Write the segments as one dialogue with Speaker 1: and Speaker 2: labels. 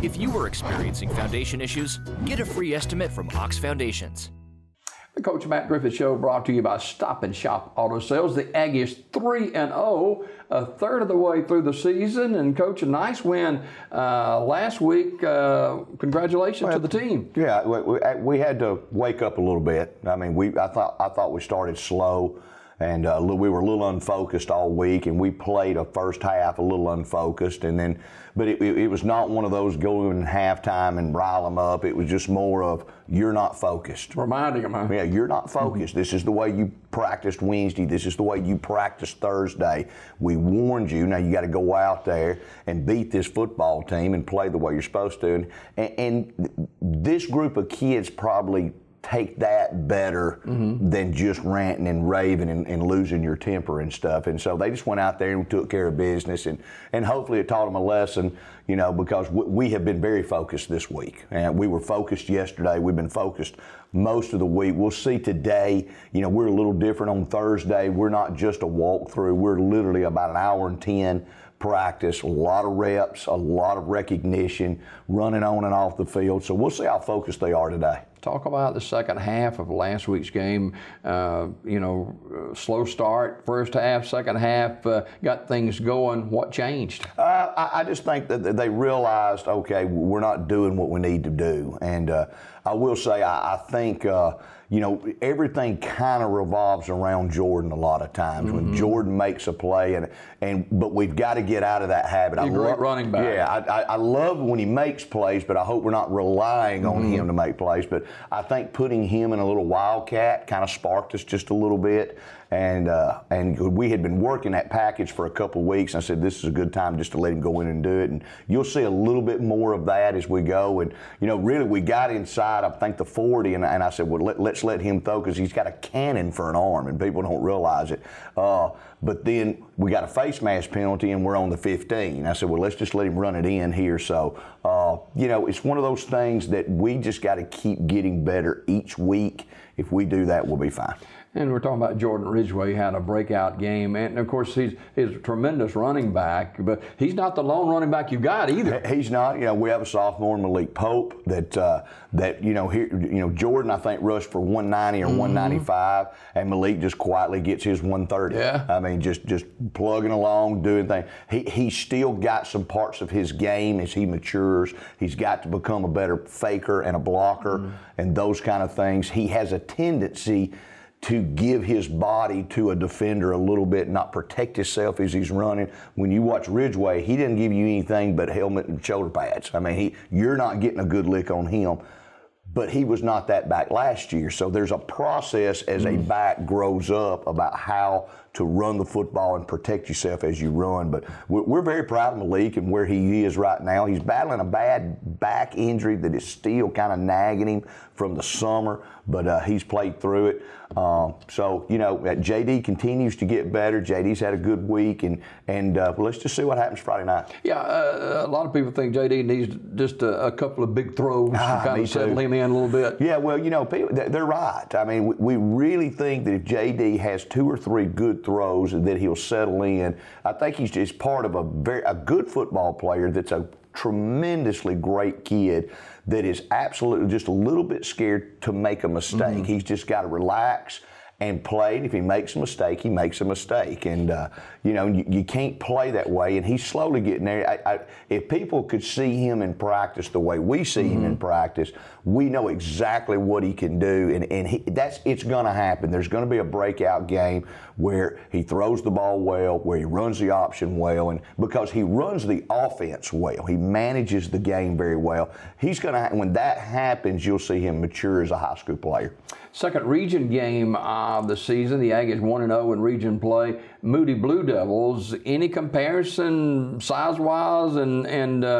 Speaker 1: If you are experiencing foundation issues, get a free estimate from Ox Foundations.
Speaker 2: The Coach Matt Griffith Show brought to you by Stop and Shop Auto Sales. The Aggies 3-0, a third of the way through the season. And Coach, a nice win last week. Congratulations to the team.
Speaker 3: Yeah, we had to wake up a little bit. I mean, I thought we started slow. And we were a little unfocused all week, and we played a first half a little unfocused, but it was not one of those go in halftime and rile them up. It was just more of, you're not focused.
Speaker 2: Reminding them, huh?
Speaker 3: Yeah, you're not focused. This is the way you practiced Wednesday. This is the way you practiced Thursday. We warned you. Now you got to go out there and beat this football team and play the way you're supposed to. And this group of kids probably take that better than just ranting and raving and losing your temper and stuff. And so they just went out there and took care of business, and hopefully it taught them a lesson, because we have been very focused this week. And we were focused yesterday. We've been focused most of the week. We'll see today, we're a little different on Thursday. We're not just a walkthrough. We're literally about an hour and 10 practice, a lot of reps, a lot of recognition, running on and off the field. So we'll see how focused they are today.
Speaker 2: Talk about the second half of last week's game. Slow start, first half, second half, got things going. What changed?
Speaker 3: I just think that they realized, okay, we're not doing what we need to do. And I will say, I think, everything kind of revolves around Jordan a lot of times. When Jordan makes a play, but we've got to get out of that habit.
Speaker 2: He's a great running back.
Speaker 3: Yeah, I love when he makes plays, but I hope we're not relying on him to make plays. But I think putting him in a little wildcat kind of sparked us just a little bit. And we had been working that package for a couple of weeks. And I said, this is a good time just to let him go in and do it. And you'll see a little bit more of that as we go. And, really we got inside, I think, the 40. And I said, well, let's let him throw, because he's got a cannon for an arm, and people don't realize it. But then we got a face mask penalty, and we're on the 15. I said, well, let's just let him run it in here. So, it's one of those things that we just got to keep getting better each week. If we do that, we'll be fine.
Speaker 2: And we're talking about Jordan Ridgway. He had a breakout game, and of course he's a tremendous running back, but he's not the lone running back you got either.
Speaker 3: He's not. We have a sophomore, Malik Pope, that Jordan, I think, rushed for 190 or 195, and Malik just quietly gets his 130.
Speaker 2: Yeah.
Speaker 3: I mean, just plugging along, doing things. He's still got some parts of his game as he matures. He's got to become a better faker and a blocker and those kind of things. He has a tendency to give his body to a defender a little bit, not protect himself as he's running. When you watch Ridgway, he didn't give you anything but helmet and shoulder pads. I mean, you're not getting a good lick on him. But he was not that back last year. So there's a process as a back grows up about how to run the football and protect yourself as you run. But we're very proud of Malik and where he is right now. He's battling a bad back injury that is still kind of nagging him from the summer, but he's played through it. JD continues to get better. JD's had a good week, and let's just see what happens Friday night.
Speaker 2: Yeah, a lot of people think JD needs just a couple of big throws to kind of settle him in a little bit.
Speaker 3: Yeah, well, people, they're right. I mean, we really think that if JD has 2 or 3 good throws and that he'll settle in. I think he's just part of a good football player that's a tremendously great kid that is absolutely just a little bit scared to make a mistake. He's just got to relax and play. And if he makes a mistake, he makes a mistake. And, you can't play that way. And he's slowly getting there. If people could see him in practice the way we see him in practice, we know exactly what he can do. And it's going to happen. There's going to be a breakout game where he throws the ball well, where he runs the option well. And because he runs the offense well, he manages the game very well. When that happens, you'll see him mature as a high school player.
Speaker 2: Second region game of the season. The Aggies 1-0 in region play. Moody Blue Devils. Any comparison size-wise and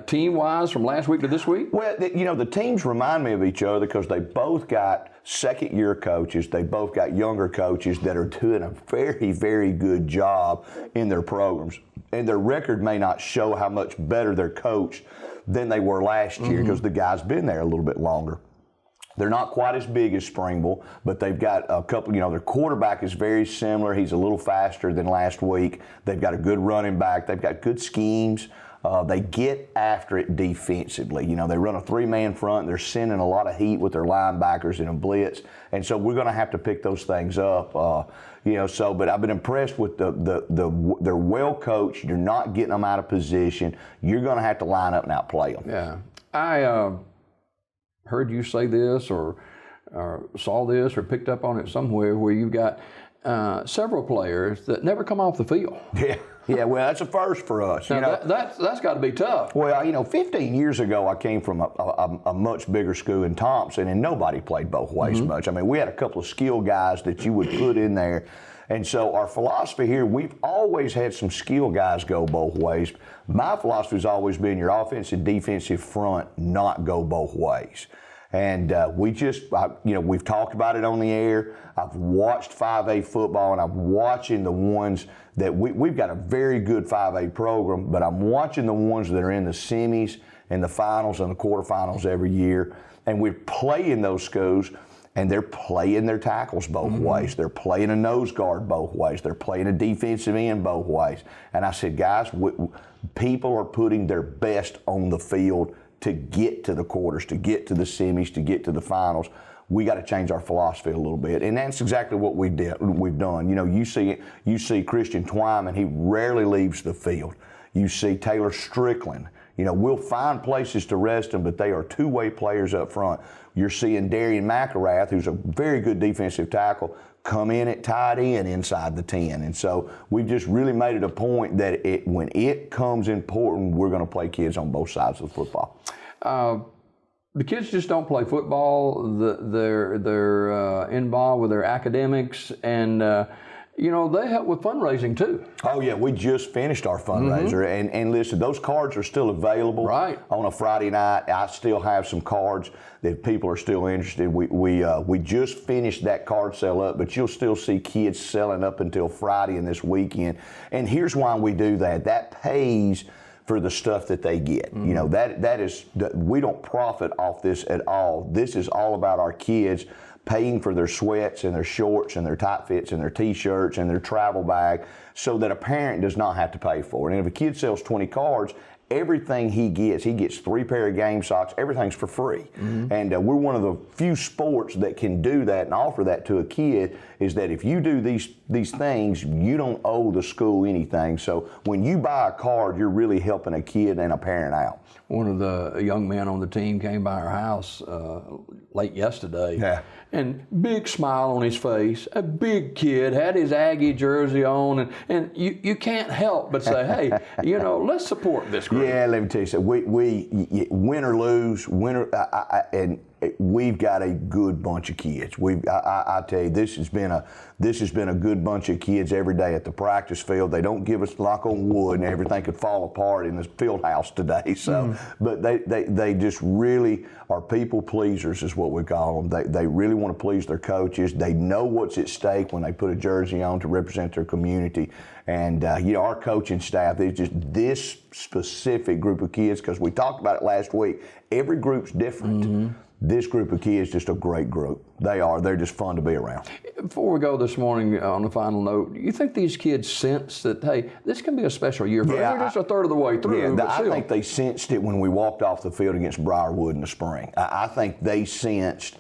Speaker 2: team-wise from last week to this week?
Speaker 3: Well, the teams remind me of each other because they both got second-year coaches. They both got younger coaches that are doing a very, very good job in their programs. And their record may not show how much better they're coached than they were last year because the guy's been there a little bit longer. They're not quite as big as Springville, but they've got a couple, their quarterback is very similar. He's a little faster than last week. They've got a good running back. They've got good schemes. They get after it defensively. You know, they run a 3-man front. They're sending a lot of heat with their linebackers in a blitz, and so we're going to have to pick those things up. You know, so but I've been impressed with they're well coached. You're not getting them out of position. You're going to have to line up and outplay them.
Speaker 2: Yeah, I heard you say this or saw this or picked up on it somewhere where you've got several players that never come off the field.
Speaker 3: Yeah, well, that's a first for us.
Speaker 2: Now,
Speaker 3: you know,
Speaker 2: that's got to be tough.
Speaker 3: Well, you know, 15 years ago, I came from a much bigger school in Thompson, and nobody played both ways much. I mean, we had a couple of skill guys that you would put in there. And so our philosophy here, we've always had some skill guys go both ways. My philosophy has always been your offensive, defensive front not go both ways. And we've talked about it on the air. I've watched 5A football, and I'm watching the ones that we've got a very good 5A program, but I'm watching the ones that are in the semis and the finals and the quarterfinals every year. And we're playing those schools, and they're playing their tackles both ways. They're playing a nose guard both ways. They're playing a defensive end both ways. And I said, guys, people are putting their best on the field to get to the quarters, to get to the semis, to get to the finals. We got to change our philosophy a little bit, and that's exactly what we've done. You know, you see Christian Twyman, he rarely leaves the field. You see Taylor Strickland. You know, we'll find places to rest them, but they are two-way players up front. You're seeing Darian McElrath, who's a very good defensive tackle, come in at tight end inside the 10. And so we've just really made it a point that when it comes important, we're going to play kids on both sides of the football.
Speaker 2: The kids just don't play football. They're involved with their academics, and you know, they help with fundraising too.
Speaker 3: Oh yeah, we just finished our fundraiser, and listen, those cards are still available.
Speaker 2: Right.
Speaker 3: On a Friday night, I still have some cards that people are still interested. We just finished that card sale up, but you'll still see kids selling up until Friday and this weekend. And here's why we do that. That pays for the stuff that they get. You know, we don't profit off this at all. This is all about our kids paying for their sweats and their shorts and their tight fits and their t-shirts and their travel bag so that a parent does not have to pay for it. And if a kid sells 20 cards, everything he gets 3 pair of game socks, everything's for free. And we're one of the few sports that can do that and offer that to a kid, is that if you do these things, you don't owe the school anything. So when you buy a card, you're really helping a kid and a parent out.
Speaker 2: One of the young men on the team came by our house late yesterday.
Speaker 3: Yeah.
Speaker 2: And big smile on his face, a big kid, had his Aggie jersey on, and you can't help but say, hey, you know, let's support this group.
Speaker 3: Yeah, let me tell you something. We win or lose, and we've got a good bunch of kids. I tell you, this has been a good bunch of kids every day at the practice field. They don't give us knock on wood, and everything could fall apart in the field house today. So, but they just really are people pleasers, is what we call them. They really want to please their coaches. They know what's at stake when they put a jersey on to represent their community. And you know, our coaching staff is just this specific group of kids, because we talked about it last week. Every group's different. This group of kids is just a great group. They're just fun to be around.
Speaker 2: Before we go this morning on the final note, do you think these kids sense that, hey, this can be a special year for them? They're just a third of the way through.
Speaker 3: Yeah, I think they sensed it when we walked off the field against Briarwood in the spring. I think they sensed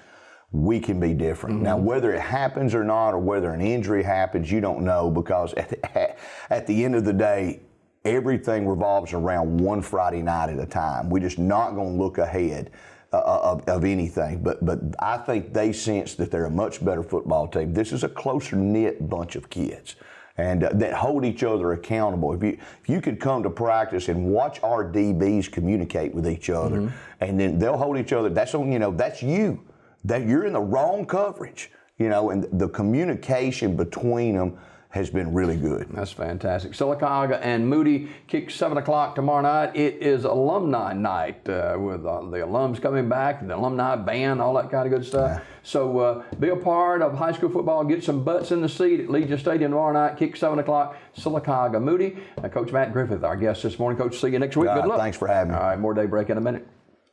Speaker 3: we can be different. Now, whether it happens or not, or whether an injury happens, you don't know, because at the end of the day, everything revolves around one Friday night at a time. We're just not going to look ahead of anything, but I think they sense that they're a much better football team. This is a closer knit bunch of kids, and that hold each other accountable. If you could come to practice and watch our DBs communicate with each other, and then they'll hold each other. That's on, you know, that's you. That you're in the wrong coverage, you know, and the communication between them has been really good.
Speaker 2: That's fantastic. Sylacauga and Moody kick 7 o'clock tomorrow night. It is alumni night with the alums coming back, the alumni band, all that kind of good stuff. Yeah. So be a part of high school football. Get some butts in the seat at Legion Stadium tomorrow night. Kick 7 o'clock. Sylacauga, Moody. Coach Matt Griffith, our guest this morning. Coach, see you next week. Good luck.
Speaker 3: Thanks for having me.
Speaker 2: All right, more Daybreak in a minute.